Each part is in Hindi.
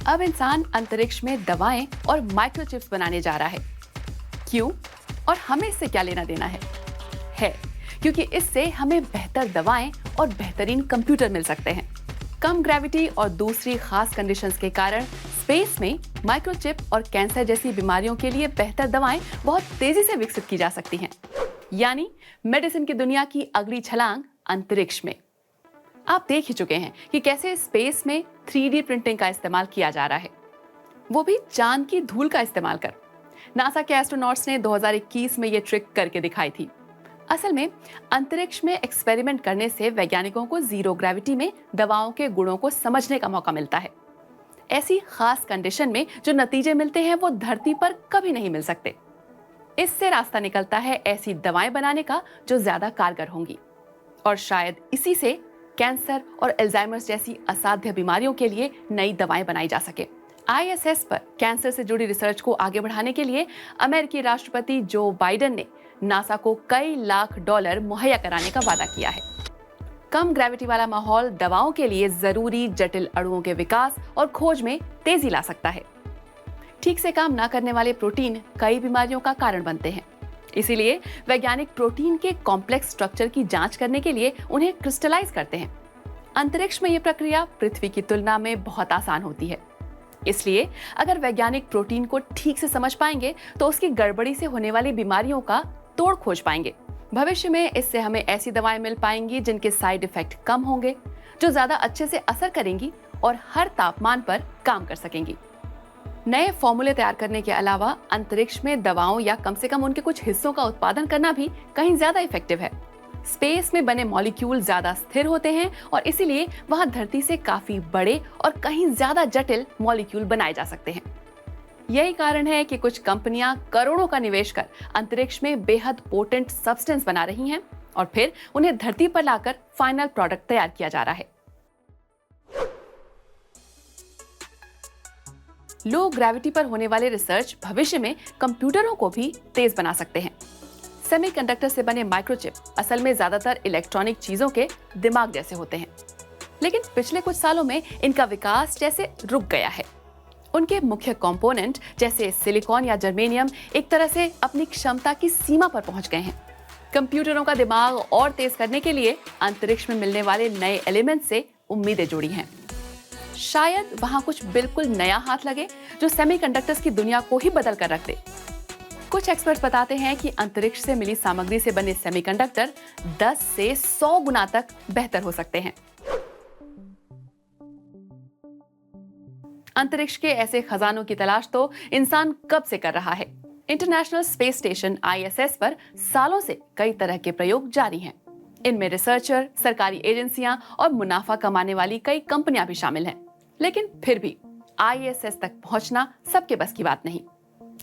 अब इंसान अंतरिक्ष में दवाएं और माइक्रोचिप्स बनाने जा रहा है। क्यों और हमें इससे क्या लेना देना है क्योंकि इससे हमें बेहतर दवाएं और बेहतरीन कंप्यूटर मिल सकते हैं। कम ग्रेविटी और दूसरी खास कंडीशंस के कारण स्पेस में माइक्रोचिप और कैंसर जैसी बीमारियों के लिए बेहतर दवाएं बहुत तेजी से विकसित की जा सकती हैं। यानी मेडिसिन की दुनिया की अगली छलांग अंतरिक्ष में। आप देख ही चुके हैं कि कैसे स्पेस में 3D प्रिंटिंग का इस्तेमाल किया जा रहा है, वो भी चांद की धूल का इस्तेमाल कर। नासा के एस्ट्रोनॉट्स ने 2021 में ये ट्रिक करके दिखाई थी। असल में अंतरिक्ष में एक्सपेरिमेंट करने से वैज्ञानिकों को जीरो ग्रेविटी में दवाओं के गुणों को समझने का मौका मिलता है। ऐसी खास कंडीशन में जो नतीजे मिलते हैं वो धरती पर कभी नहीं मिल सकते। इससे रास्ता निकलता है ऐसी दवाएं बनाने का जो ज्यादा कारगर होंगी, और शायद इसी से कैंसर और अल्जाइमर्स जैसी असाध्य बीमारियों के लिए नई दवाएं बनाई जा सके। ISS पर कैंसर से जुड़ी रिसर्च को आगे बढ़ाने के लिए अमेरिकी राष्ट्रपति जो बाइडेन ने नासा को कई लाख डॉलर मुहैया कराने का वादा किया है। कम ग्रेविटी वाला माहौल दवाओं के लिए जरूरी जटिल अणुओं के विकास और खोज में तेजी ला सकता है। ठीक से काम न करने वाले प्रोटीन कई बीमारियों का कारण बनते हैं। इसीलिए वैज्ञानिक प्रोटीन के कॉम्प्लेक्स स्ट्रक्चर की जांच करने के लिए उन्हें क्रिस्टलाइज करते हैं। अंतरिक्ष में यह प्रक्रिया पृथ्वी की तुलना में बहुत आसान होती है। इसलिए अगर वैज्ञानिक प्रोटीन को ठीक से समझ पाएंगे तो उसकी गड़बड़ी से होने वाली बीमारियों का तोड़ खोज पाएंगे। भविष्य में इससे हमें ऐसी दवाएं मिल पाएंगी जिनके साइड इफेक्ट कम होंगे, जो ज्यादा अच्छे से असर करेंगी और हर तापमान पर काम कर सकेंगी। नए फॉर्मूले तैयार करने के अलावा अंतरिक्ष में दवाओं या कम से कम उनके कुछ हिस्सों का उत्पादन करना भी कहीं ज्यादा इफेक्टिव है। स्पेस में बने मॉलिक्यूल ज्यादा स्थिर होते हैं और इसीलिए वहां धरती से काफी बड़े और कहीं ज्यादा जटिल मॉलिक्यूल बनाए जा सकते हैं। यही कारण है कि कुछ कंपनियां करोड़ों का निवेश कर अंतरिक्ष में बेहद पोटेंट सब्सटेंस बना रही हैं और फिर उन्हें धरती पर लाकर फाइनल प्रोडक्ट तैयार किया जा रहा है। लो ग्रेविटी पर होने वाले रिसर्च भविष्य में कंप्यूटरों को भी तेज बना सकते हैं। सेमीकंडक्टर से बने माइक्रोचिप असल में ज्यादातर इलेक्ट्रॉनिक चीजों के दिमाग जैसे होते हैं, लेकिन पिछले कुछ सालों में इनका विकास जैसे रुक गया है। उनके मुख्य कंपोनेंट जैसे सिलिकॉन या जर्मेनियम एक तरह से अपनी क्षमता की सीमा पर पहुंच गए हैं। कंप्यूटरों का दिमाग और तेज करने के लिए अंतरिक्ष में मिलने वाले नए एलिमेंट से उम्मीदें जुड़ी हैं। शायद वहां कुछ बिल्कुल नया हाथ लगे जो सेमीकंडक्टर्स की दुनिया को ही बदल कर रख दे। कुछ एक्सपर्ट्स बताते हैं कि अंतरिक्ष से मिली सामग्री से बने सेमीकंडक्टर 10 से 100 गुना तक बेहतर हो सकते हैं। अंतरिक्ष के ऐसे खजानों की तलाश तो इंसान कब से कर रहा है। इंटरनेशनल स्पेस स्टेशन ISS पर सालों से कई तरह के प्रयोग जारी हैं। इनमें रिसर्चर, सरकारी एजेंसियां और मुनाफा कमाने वाली कई कंपनियां भी शामिल हैं। लेकिन फिर भी ISS तक पहुंचना सबके बस की बात नहीं।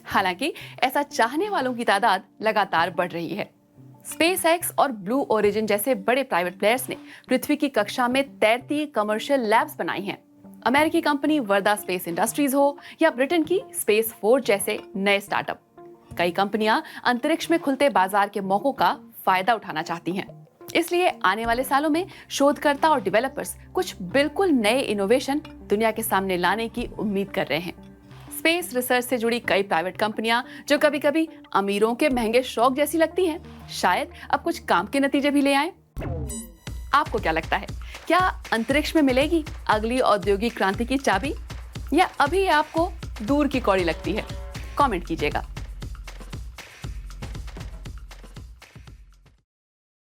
हालांकि ऐसा चाहने वालों की तादाद लगातार बढ़ रही है। SpaceX और ब्लू ओरिजिन जैसे बड़े प्राइवेट प्लेयर्स ने पृथ्वी की कक्षा में तैरती कमर्शियल लैब्स बनाई हैं। अमेरिकी कंपनी वर्दा स्पेस इंडस्ट्रीज हो या ब्रिटेन की स्पेस फोर्स जैसे नए स्टार्टअप, कई कंपनियां अंतरिक्ष में खुलते बाजार के मौकों का फायदा उठाना चाहती हैं। इसलिए आने वाले सालों में शोधकर्ता और डेवलपर्स कुछ बिल्कुल नए इनोवेशन दुनिया के सामने लाने की उम्मीद कर रहे हैं। स्पेस रिसर्च से जुड़ी कई प्राइवेट कंपनियां जो कभी-कभी अमीरों के महंगे शौक जैसी लगती हैं, शायद अब कुछ काम के नतीजे भी ले आए। आपको क्या लगता है, क्या अंतरिक्ष में मिलेगी अगली औद्योगिक क्रांति की चाबी, या अभी आपको दूर की कौड़ी लगती है? कमेंट कीजिएगा।